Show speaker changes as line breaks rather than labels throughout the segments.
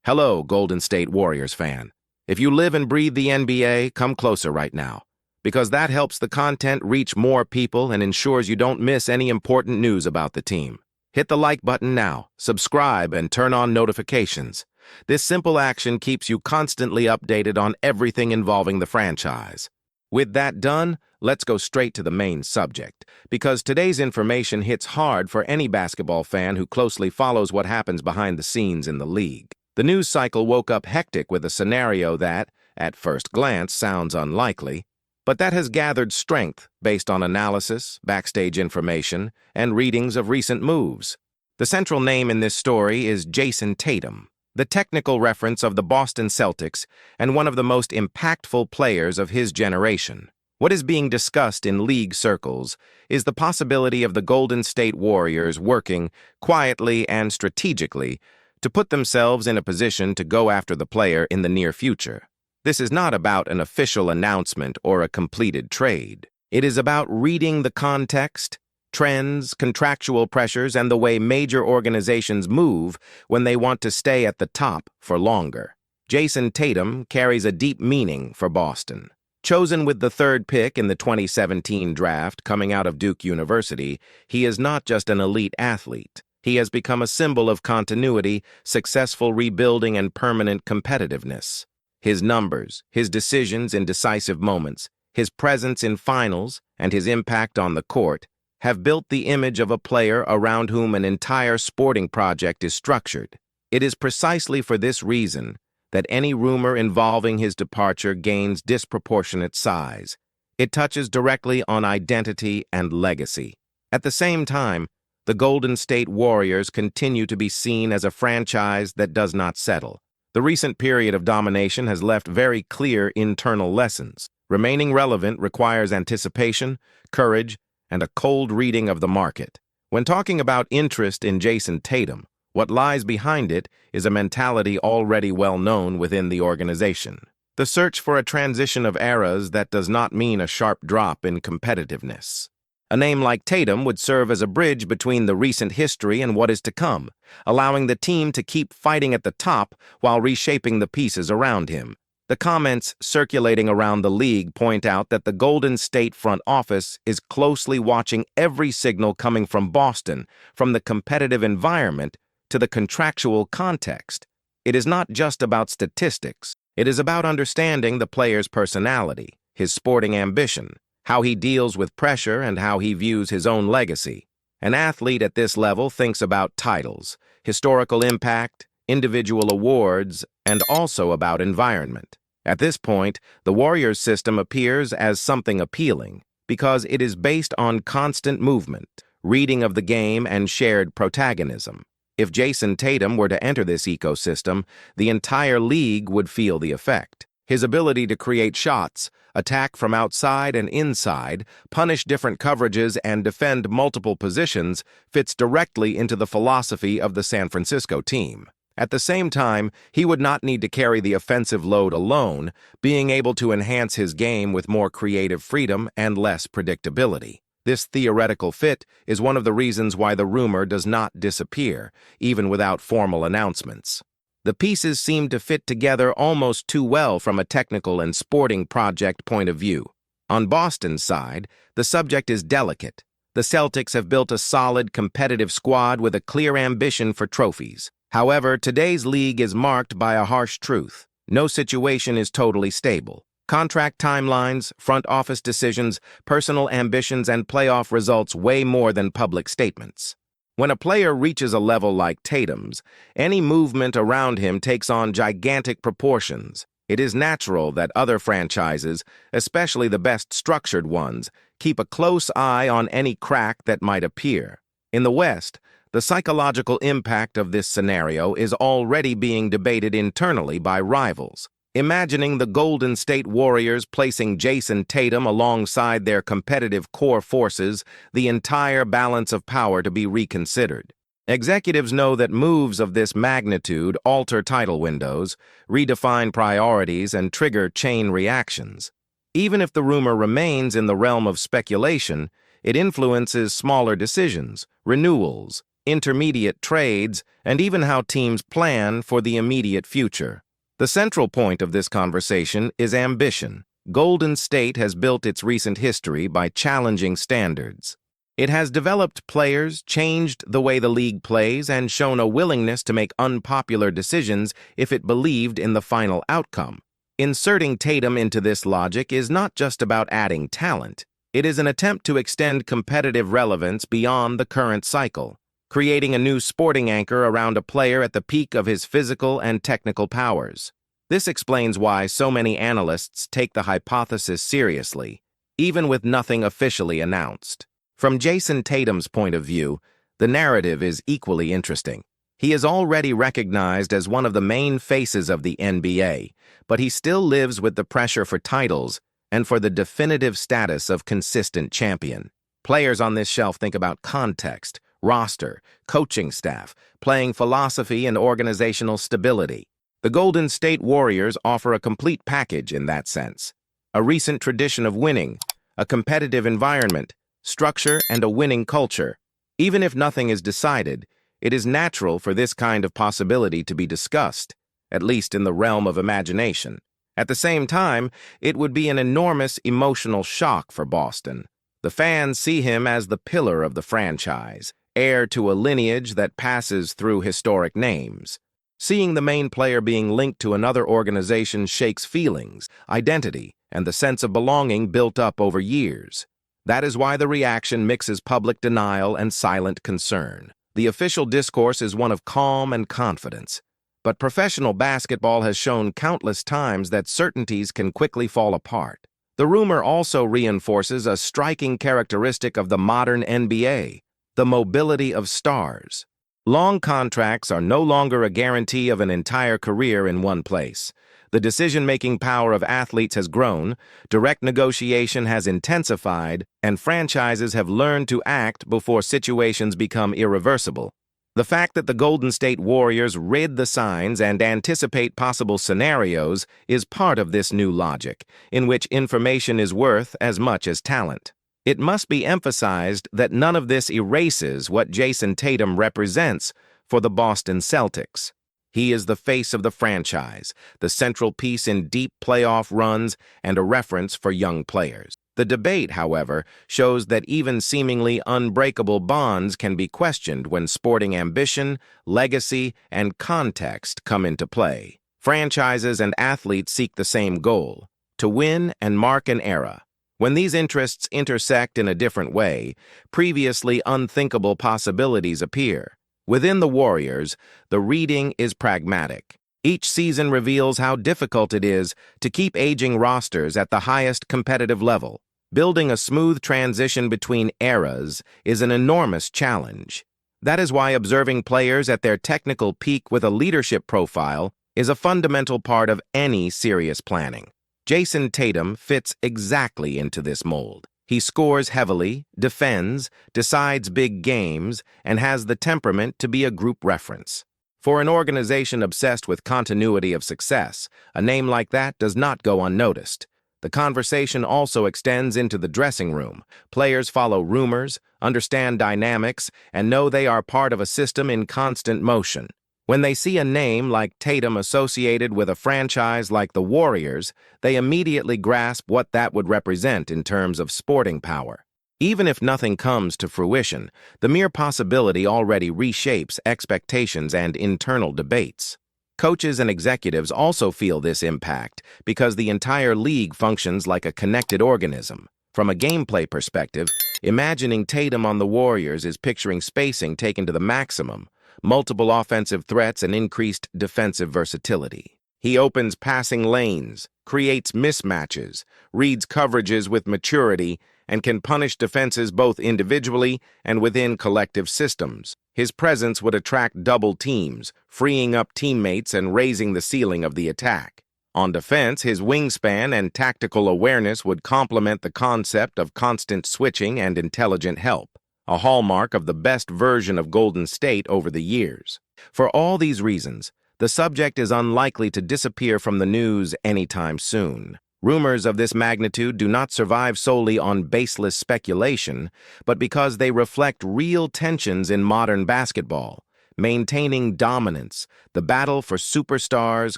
Hello, Golden State Warriors fan. If you live and breathe the NBA, come closer right now, because that helps the content reach more people and ensures you don't miss any important news about the team. Hit the like button now, subscribe, and turn on notifications. This simple action keeps you constantly updated on everything involving the franchise. With that done, let's go straight to the main subject, because today's information hits hard for any basketball fan who closely follows what happens behind the scenes in the league. The news cycle woke up hectic with a scenario that, at first glance, sounds unlikely, but that has gathered strength based on analysis, backstage information, and readings of recent moves. The central name in this story is Jayson Tatum, the technical reference of the Boston Celtics and one of the most impactful players of his generation. What is being discussed in league circles is the possibility of the Golden State Warriors working quietly and strategically to put themselves in a position to go after the player in the near future. This is not about an official announcement or a completed trade. It is about reading the context, trends, contractual pressures, and the way major organizations move when they want to stay at the top for longer. Jayson Tatum carries a deep meaning for Boston. Chosen with the third pick in the 2017 draft coming out of Duke University, he is not just an elite athlete. He has become a symbol of continuity, successful rebuilding, and permanent competitiveness. His numbers, his decisions in decisive moments, his presence in finals, and his impact on the court have built the image of a player around whom an entire sporting project is structured. It is precisely for this reason that any rumor involving his departure gains disproportionate size. It touches directly on identity and legacy. At the same time, the Golden State Warriors continue to be seen as a franchise that does not settle. The recent period of domination has left very clear internal lessons. Remaining relevant requires anticipation, courage, and a cold reading of the market. When talking about interest in Jayson Tatum, what lies behind it is a mentality already well known within the organization. The search for a transition of eras that does not mean a sharp drop in competitiveness. A name like Tatum would serve as a bridge between the recent history and what is to come, allowing the team to keep fighting at the top while reshaping the pieces around him. The comments circulating around the league point out that the Golden State front office is closely watching every signal coming from Boston, from the competitive environment to the contractual context. It is not just about statistics. It is about understanding the player's personality, his sporting ambition, how he deals with pressure, and how he views his own legacy. An athlete at this level thinks about titles, historical impact, individual awards, and also about environment. At this point, the Warriors system appears as something appealing because it is based on constant movement, reading of the game, and shared protagonism. If Jayson Tatum were to enter this ecosystem, the entire league would feel the effect. His ability to create shots, attack from outside and inside, punish different coverages, and defend multiple positions fits directly into the philosophy of the San Francisco team. At the same time, he would not need to carry the offensive load alone, being able to enhance his game with more creative freedom and less predictability. This theoretical fit is one of the reasons why the rumor does not disappear, even without formal announcements. The pieces seem to fit together almost too well from a technical and sporting project point of view. On Boston's side, the subject is delicate. The Celtics have built a solid, competitive squad with a clear ambition for trophies. However, today's league is marked by a harsh truth. No situation is totally stable. Contract timelines, front office decisions, personal ambitions, and playoff results weigh more than public statements. When a player reaches a level like Tatum's, any movement around him takes on gigantic proportions. It is natural that other franchises, especially the best structured ones, keep a close eye on any crack that might appear. In the West, the psychological impact of this scenario is already being debated internally by rivals. Imagining the Golden State Warriors placing Jayson Tatum alongside their competitive core forces, the entire balance of power to be reconsidered. Executives know that moves of this magnitude alter title windows, redefine priorities, and trigger chain reactions. Even if the rumor remains in the realm of speculation, it influences smaller decisions, renewals, intermediate trades, and even how teams plan for the immediate future. The central point of this conversation is ambition. Golden State has built its recent history by challenging standards. It has developed players, changed the way the league plays, and shown a willingness to make unpopular decisions if it believed in the final outcome. Inserting Tatum into this logic is not just about adding talent. It is an attempt to extend competitive relevance beyond the current cycle, creating a new sporting anchor around a player at the peak of his physical and technical powers. This explains why so many analysts take the hypothesis seriously, even with nothing officially announced. From Jayson Tatum's point of view, the narrative is equally interesting. He is already recognized as one of the main faces of the NBA, but he still lives with the pressure for titles and for the definitive status of consistent champion. Players on this shelf think about context, roster, coaching staff, playing philosophy, and organizational stability. The Golden State Warriors offer a complete package in that sense. A recent tradition of winning, a competitive environment, structure, and a winning culture. Even if nothing is decided, it is natural for this kind of possibility to be discussed, at least in the realm of imagination. At the same time, it would be an enormous emotional shock for Boston. The fans see him as the pillar of the franchise, heir to a lineage that passes through historic names. Seeing the main player being linked to another organization shakes feelings, identity, and the sense of belonging built up over years. That is why the reaction mixes public denial and silent concern. The official discourse is one of calm and confidence. But professional basketball has shown countless times that certainties can quickly fall apart. The rumor also reinforces a striking characteristic of the modern NBA, the mobility of stars. Long contracts are no longer a guarantee of an entire career in one place. The decision-making power of athletes has grown, direct negotiation has intensified, and franchises have learned to act before situations become irreversible. The fact that the Golden State Warriors read the signs and anticipate possible scenarios is part of this new logic, in which information is worth as much as talent. It must be emphasized that none of this erases what Jayson Tatum represents for the Boston Celtics. He is the face of the franchise, the central piece in deep playoff runs, and a reference for young players. The debate, however, shows that even seemingly unbreakable bonds can be questioned when sporting ambition, legacy, and context come into play. Franchises and athletes seek the same goal: to win and mark an era. When these interests intersect in a different way, previously unthinkable possibilities appear. Within the Warriors, the reading is pragmatic. Each season reveals how difficult it is to keep aging rosters at the highest competitive level. Building a smooth transition between eras is an enormous challenge. That is why observing players at their technical peak with a leadership profile is a fundamental part of any serious planning. Jayson Tatum fits exactly into this mold. He scores heavily, defends, decides big games, and has the temperament to be a group reference. For an organization obsessed with continuity of success, a name like that does not go unnoticed. The conversation also extends into the dressing room. Players follow rumors, understand dynamics, and know they are part of a system in constant motion. When they see a name like Tatum associated with a franchise like the Warriors, they immediately grasp what that would represent in terms of sporting power. Even if nothing comes to fruition, the mere possibility already reshapes expectations and internal debates. Coaches and executives also feel this impact because the entire league functions like a connected organism. From a gameplay perspective, imagining Tatum on the Warriors is picturing spacing taken to the maximum, multiple offensive threats, and increased defensive versatility. He opens passing lanes, creates mismatches, reads coverages with maturity, and can punish defenses both individually and within collective systems. His presence would attract double teams, freeing up teammates and raising the ceiling of the attack. On defense, his wingspan and tactical awareness would complement the concept of constant switching and intelligent help, a hallmark of the best version of Golden State over the years. For all these reasons, the subject is unlikely to disappear from the news anytime soon. Rumors of this magnitude do not survive solely on baseless speculation, but because they reflect real tensions in modern basketball, maintaining dominance, the battle for superstars,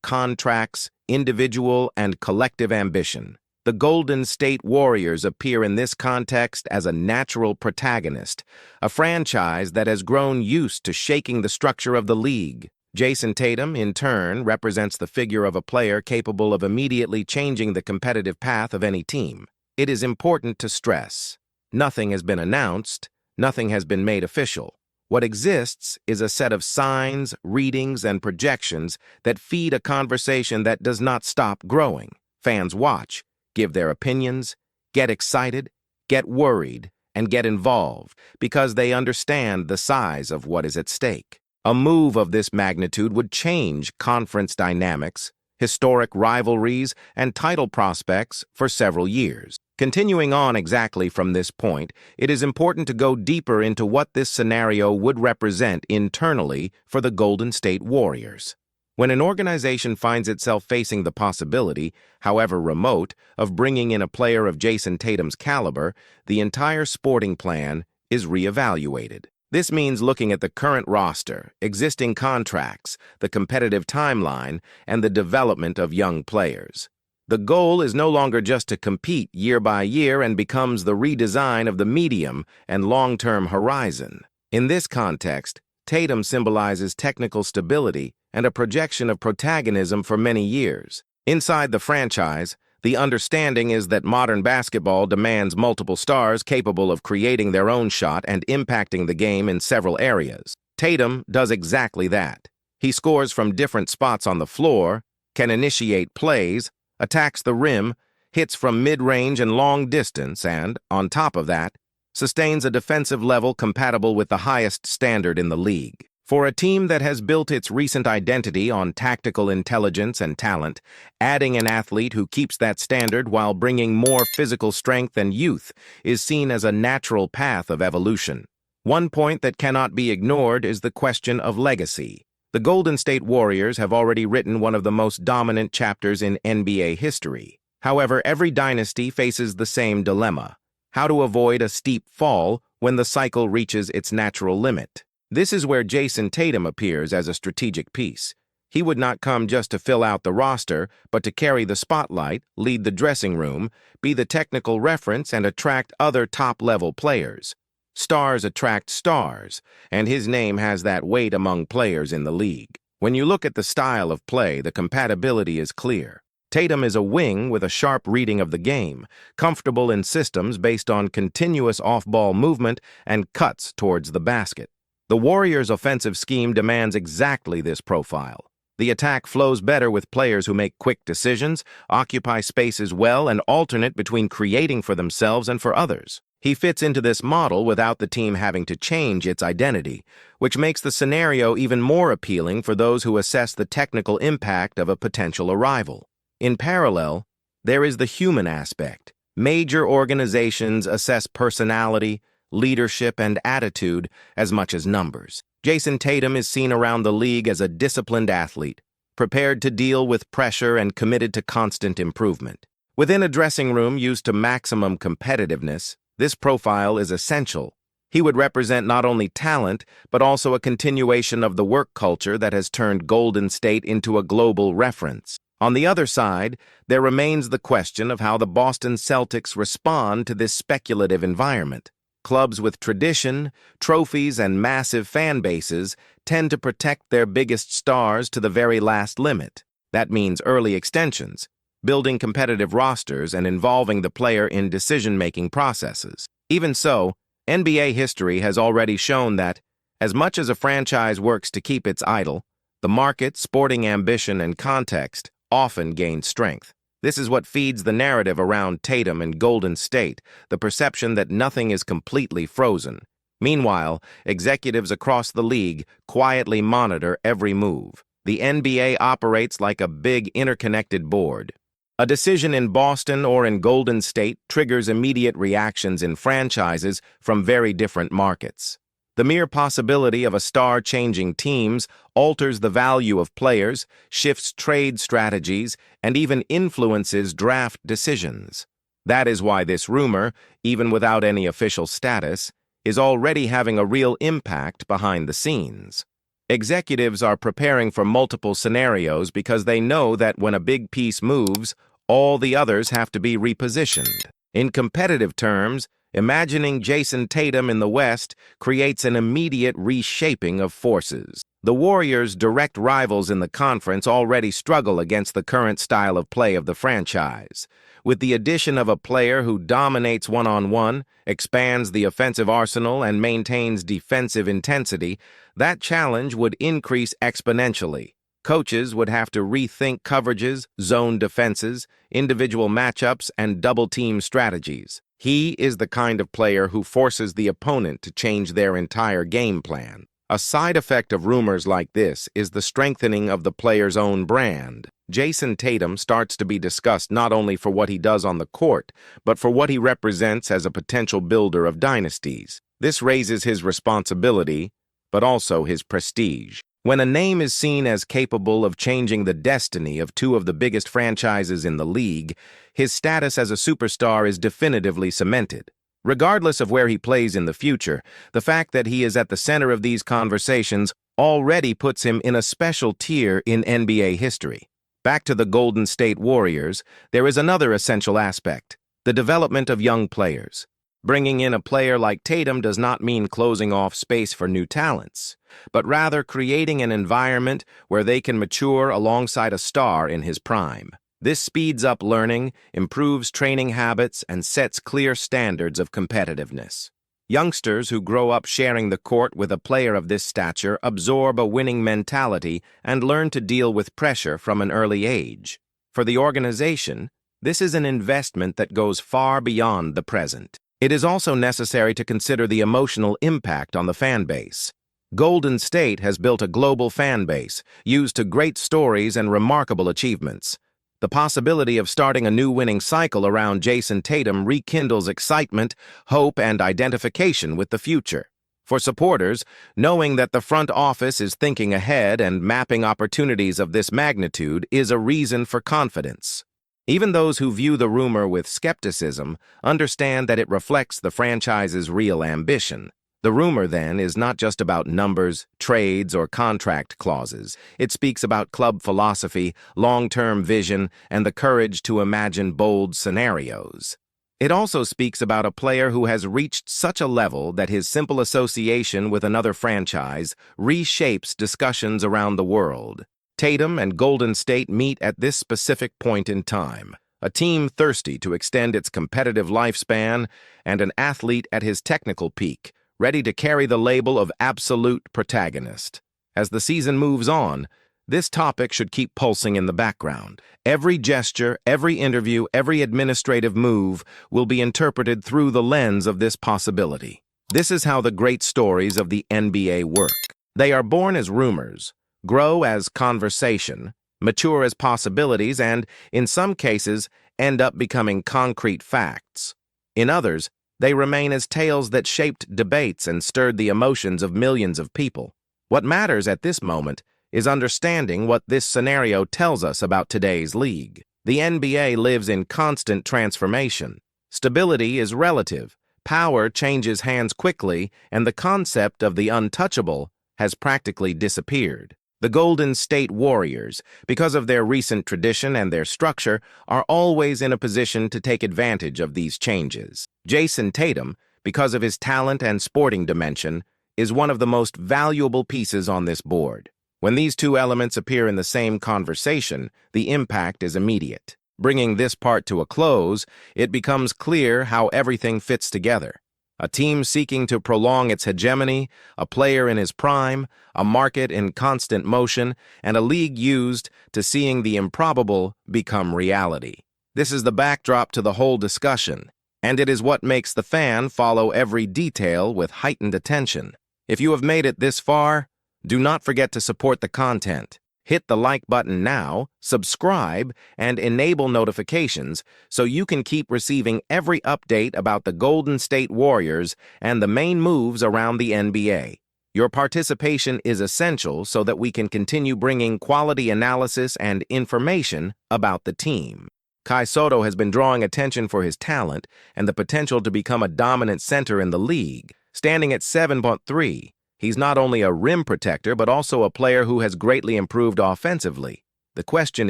contracts, individual and collective ambition. The Golden State Warriors appear in this context as a natural protagonist, a franchise that has grown used to shaking the structure of the league. Jayson Tatum, in turn, represents the figure of a player capable of immediately changing the competitive path of any team. It is important to stress, nothing has been announced, nothing has been made official. What exists is a set of signs, readings, and projections that feed a conversation that does not stop growing. Fans watch, give their opinions, get excited, get worried, and get involved because they understand the size of what is at stake. A move of this magnitude would change conference dynamics, historic rivalries, and title prospects for several years. Continuing on exactly from this point, it is important to go deeper into what this scenario would represent internally for the Golden State Warriors. When an organization finds itself facing the possibility, however remote, of bringing in a player of Jayson Tatum's caliber, the entire sporting plan is reevaluated. This means looking at the current roster, existing contracts, the competitive timeline, and the development of young players. The goal is no longer just to compete year by year and becomes the redesign of the medium and long-term horizon. In this context, Tatum symbolizes technical stability and a projection of protagonism for many years. Inside the franchise, the understanding is that modern basketball demands multiple stars capable of creating their own shot and impacting the game in several areas. Tatum does exactly that. He scores from different spots on the floor, can initiate plays, attacks the rim, hits from mid-range and long distance, and, on top of that, sustains a defensive level compatible with the highest standard in the league. For a team that has built its recent identity on tactical intelligence and talent, adding an athlete who keeps that standard while bringing more physical strength and youth is seen as a natural path of evolution. One point that cannot be ignored is the question of legacy. The Golden State Warriors have already written one of the most dominant chapters in NBA history. However, every dynasty faces the same dilemma: how to avoid a steep fall when the cycle reaches its natural limit. This is where Jayson Tatum appears as a strategic piece. He would not come just to fill out the roster, but to carry the spotlight, lead the dressing room, be the technical reference, and attract other top-level players. Stars attract stars, and his name has that weight among players in the league. When you look at the style of play, the compatibility is clear. Tatum is a wing with a sharp reading of the game, comfortable in systems based on continuous off-ball movement and cuts towards the basket. The Warriors' offensive scheme demands exactly this profile. The attack flows better with players who make quick decisions, occupy spaces well, and alternate between creating for themselves and for others. He fits into this model without the team having to change its identity, which makes the scenario even more appealing for those who assess the technical impact of a potential arrival. In parallel, there is the human aspect. Major organizations assess personality, leadership, and attitude as much as numbers. Jayson Tatum is seen around the league as a disciplined athlete, prepared to deal with pressure and committed to constant improvement. Within a dressing room used to maximum competitiveness, this profile is essential. He would represent not only talent, but also a continuation of the work culture that has turned Golden State into a global reference. On the other side, there remains the question of how the Boston Celtics respond to this speculative environment. Clubs with tradition, trophies, and massive fan bases tend to protect their biggest stars to the very last limit. That means early extensions, building competitive rosters, and involving the player in decision-making processes. Even so, NBA history has already shown that, as much as a franchise works to keep its idol, the market, sporting ambition, and context often gain strength. This is what feeds the narrative around Tatum and Golden State, the perception that nothing is completely frozen. Meanwhile, executives across the league quietly monitor every move. The NBA operates like a big interconnected board. A decision in Boston or in Golden State triggers immediate reactions in franchises from very different markets. The mere possibility of a star changing teams alters the value of players, shifts trade strategies, and even influences draft decisions. That is why this rumor, even without any official status, is already having a real impact behind the scenes. Executives are preparing for multiple scenarios because they know that when a big piece moves, all the others have to be repositioned. In competitive terms, imagining Jayson Tatum in the West creates an immediate reshaping of forces. The Warriors' direct rivals in the conference already struggle against the current style of play of the franchise. With the addition of a player who dominates one-on-one, expands the offensive arsenal, and maintains defensive intensity, that challenge would increase exponentially. Coaches would have to rethink coverages, zone defenses, individual matchups, and double-team strategies. He is the kind of player who forces the opponent to change their entire game plan. A side effect of rumors like this is the strengthening of the player's own brand. Jayson Tatum starts to be discussed not only for what he does on the court, but for what he represents as a potential builder of dynasties. This raises his responsibility, but also his prestige. When a name is seen as capable of changing the destiny of two of the biggest franchises in the league, his status as a superstar is definitively cemented. Regardless of where he plays in the future, the fact that he is at the center of these conversations already puts him in a special tier in NBA history. Back to the Golden State Warriors, there is another essential aspect: the development of young players. Bringing in a player like Tatum does not mean closing off space for new talents, but rather creating an environment where they can mature alongside a star in his prime. This speeds up learning, improves training habits, and sets clear standards of competitiveness. Youngsters who grow up sharing the court with a player of this stature absorb a winning mentality and learn to deal with pressure from an early age. For the organization, this is an investment that goes far beyond the present. It is also necessary to consider the emotional impact on the fan base. Golden State has built a global fan base, used to great stories and remarkable achievements. The possibility of starting a new winning cycle around Jayson Tatum rekindles excitement, hope, and identification with the future. For supporters, knowing that the front office is thinking ahead and mapping opportunities of this magnitude is a reason for confidence. Even those who view the rumor with skepticism understand that it reflects the franchise's real ambition. The rumor, then, is not just about numbers, trades, or contract clauses. It speaks about club philosophy, long-term vision, and the courage to imagine bold scenarios. It also speaks about a player who has reached such a level that his simple association with another franchise reshapes discussions around the world. Tatum and Golden State meet at this specific point in time. A team thirsty to extend its competitive lifespan, and an athlete at his technical peak, ready to carry the label of absolute protagonist. As the season moves on, this topic should keep pulsing in the background. Every gesture, every interview, every administrative move will be interpreted through the lens of this possibility. This is how the great stories of the NBA work. They are born as rumors, grow as conversation, mature as possibilities, and, in some cases, end up becoming concrete facts. In others, they remain as tales that shaped debates and stirred the emotions of millions of people. What matters at this moment is understanding what this scenario tells us about today's league. The NBA lives in constant transformation. Stability is relative, power changes hands quickly, and the concept of the untouchable has practically disappeared. The Golden State Warriors, because of their recent tradition and their structure, are always in a position to take advantage of these changes. Jayson Tatum, because of his talent and sporting dimension, is one of the most valuable pieces on this board. When these two elements appear in the same conversation, the impact is immediate. Bringing this part to a close, it becomes clear how everything fits together. A team seeking to prolong its hegemony, a player in his prime, a market in constant motion, and a league used to seeing the improbable become reality. This is the backdrop to the whole discussion, and it is what makes the fan follow every detail with heightened attention. If you have made it this far, do not forget to support the content. Hit the like button now, subscribe, and enable notifications so you can keep receiving every update about the Golden State Warriors and the main moves around the NBA. Your participation is essential so that we can continue bringing quality analysis and information about the team. Kai Sotto has been drawing attention for his talent and the potential to become a dominant center in the league. Standing at 7'3", he's not only a rim protector but also a player who has greatly improved offensively. The question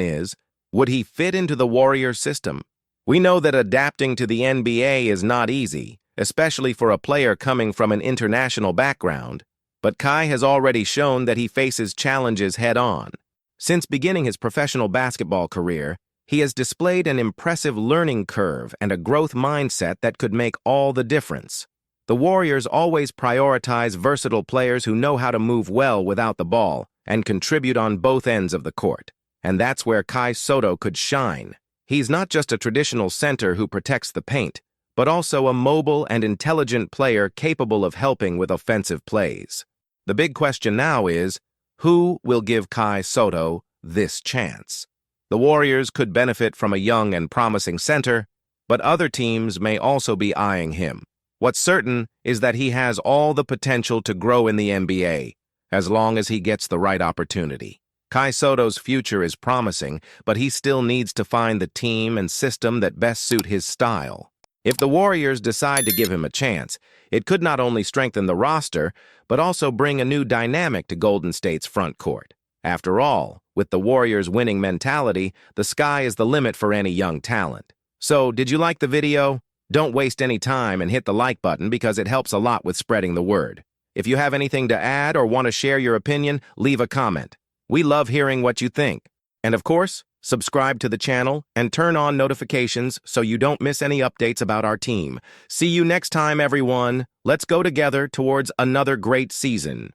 is, would he fit into the Warriors system? We know that adapting to the NBA is not easy, especially for a player coming from an international background, but Kai has already shown that he faces challenges head-on. Since beginning his professional basketball career, he has displayed an impressive learning curve and a growth mindset that could make all the difference. The Warriors always prioritize versatile players who know how to move well without the ball and contribute on both ends of the court. And that's where Kai Sotto could shine. He's not just a traditional center who protects the paint, but also a mobile and intelligent player capable of helping with offensive plays. The big question now is, who will give Kai Sotto this chance? The Warriors could benefit from a young and promising center, but other teams may also be eyeing him. What's certain is that he has all the potential to grow in the NBA, as long as he gets the right opportunity. Kai Sotto's future is promising, but he still needs to find the team and system that best suit his style. If the Warriors decide to give him a chance, it could not only strengthen the roster, but also bring a new dynamic to Golden State's front court. After all, with the Warriors' winning mentality, the sky is the limit for any young talent. So, did you like the video? Don't waste any time and hit the like button because it helps a lot with spreading the word. If you have anything to add or want to share your opinion, leave a comment. We love hearing what you think. And of course, subscribe to the channel and turn on notifications so you don't miss any updates about our team. See you next time, everyone. Let's go together towards another great season.